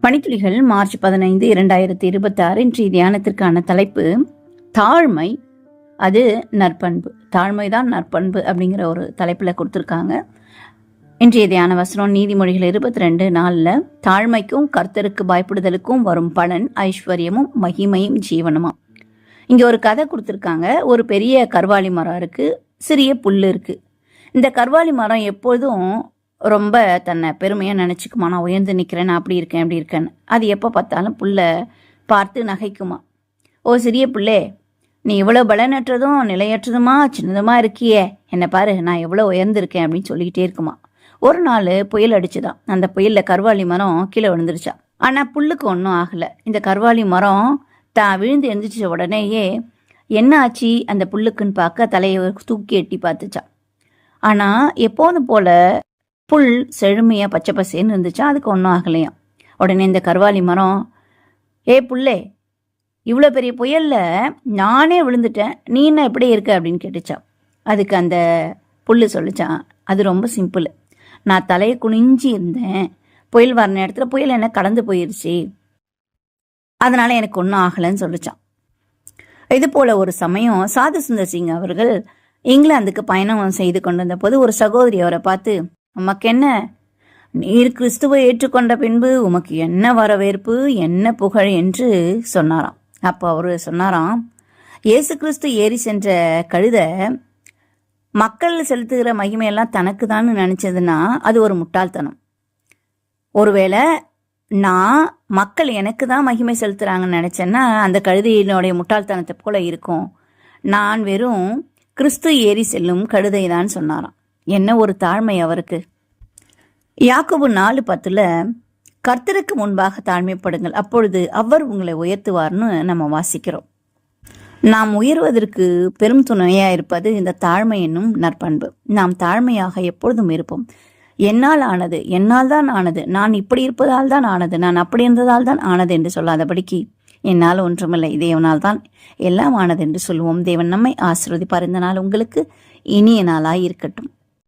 பணித்துளிகள் March 15, 2026. இன்றைய தியானத்திற்கான தலைப்பு தாழ்மை, அது நற்பண்பு. தாழ்மைதான் நற்பண்பு அப்படிங்கிற ஒரு தலைப்பில் கொடுத்துருக்காங்க. இன்றைய தியான வசனம் நீதிமொழிகள் 22:4. தாழ்மைக்கும் கர்த்தருக்கு பயப்படுதலுக்கும் வரும் பலன் ஐஸ்வர்யமும் மகிமையும் ஜீவனமா. இங்கே ஒரு கதை கொடுத்துருக்காங்க. ஒரு பெரிய கர்வாலி மரம் இருக்குது, சிறிய புல் இருக்குது. இந்த கர்வாலி மரம் எப்போதும் ரொம்ப தன்னை பெருமையாக நினச்சிக்குமா, நான் உயர்ந்து நிற்கிறேன், நான் அப்படி இருக்கேன் அப்படி இருக்கேன்னு. அது எப்போ பார்த்தாலும் புல்லை பார்த்து நகைக்குமா. ஓ சிறிய புல்லே, நீ இவ்வளோ பலனற்றதும் நிலையற்றதுமா சின்னதுமா இருக்கியே, என்னை பாரு நான் எவ்வளோ உயர்ந்திருக்கேன் அப்படின்னு சொல்லிக்கிட்டே இருக்குமா. ஒரு நாள் புயல் அடிச்சுதான். அந்த புயலில் கர்வாலி மரம் கீழே விழுந்துருச்சா. ஆனால் புல்லுக்கு ஒன்றும் ஆகலை. இந்த கர்வாலி மரம் தான் விழுந்து எழுந்திரிச்ச உடனேயே என்ன ஆச்சு அந்த புல்லுக்குன்னு பார்க்க தலையை தூக்கி எட்டி பார்த்துச்சா. ஆனால் எப்போதும் போல புல் செழுமையாக பச்சை பசேன்னு இருந்துச்சா, அதுக்கு ஒன்றும் ஆகலையாம். உடனே இந்த கர்வாலி மரம், ஏ புல்லே, இவ்வளோ பெரிய புயலில் நானே விழுந்துட்டேன், நீ என்ன எப்படி இருக்க அப்படின்னு கேட்டுச்சா. அதுக்கு அந்த புல் சொல்லிச்சான், அது ரொம்ப சிம்பிள், நான் தலையை குனிஞ்சி இருந்தேன், புயல் வர நேரத்தில் புயல் என்ன கடந்து போயிடுச்சு, அதனால எனக்கு ஒன்றும் ஆகலைன்னு சொல்லிச்சான். இது போல ஒரு சமயம் சாது சுந்தர் சிங் அவர்கள் இங்கிலாந்துக்கு பயணம் செய்து கொண்டு வந்த போது ஒரு சகோதரி அவரை பார்த்து, உமக்கு என்ன, நீர் கிறிஸ்துவை ஏற்றுக்கொண்ட பின்பு உமக்கு என்ன வரவேற்பு, என்ன புகழ் என்று சொன்னாராம். அப்போ அவரு சொன்னாராம், இயேசு கிறிஸ்து ஏறி சென்ற கழுதை மக்கள் செலுத்துகிற மகிமையெல்லாம் தனக்கு தான் நினைச்சதுன்னா அது ஒரு முட்டாள்தனம். ஒருவேளை நான் மக்கள் எனக்கு தான் மகிமை செலுத்துறாங்கன்னு நினைச்சேன்னா அந்த கழுதையினுடைய முட்டாள்தனத்தை போல இருக்கும். நான் வெறும் கிறிஸ்து ஏறி செல்லும் கழுதை தான் சொன்னாராம். என்ன ஒரு தாழ்மை அவருக்கு. யாக்கோபு 4:10 கர்த்தருக்கு முன்பாக தாழ்மைப்படுங்கள், அப்பொழுது அவர் உங்களை உயர்த்துவார்னு நம்ம வாசிக்கிறோம். நாம் உயர்வதற்கு பெரும் துணையாக இருப்பது இந்த தாழ்மை என்னும் நற்பண்பு. நாம் தாழ்மையாக எப்பொழுதும் இருப்போம். என்னால் ஆனது, என்னால் தான் ஆனது, நான் இப்படி இருப்பதால் தான் ஆனது, நான் அப்படி இருந்ததால் தான் ஆனது என்று சொல்லாதபடிக்கு என்னால் ஒன்றுமில்லை, தேவனால் தான் எல்லாம் ஆனது என்று சொல்லுவோம். தேவன் நம்மை ஆசீர்வதிப்பார். இந்த நாள் உங்களுக்கு இனிய நாளாய் இருக்கட்டும்.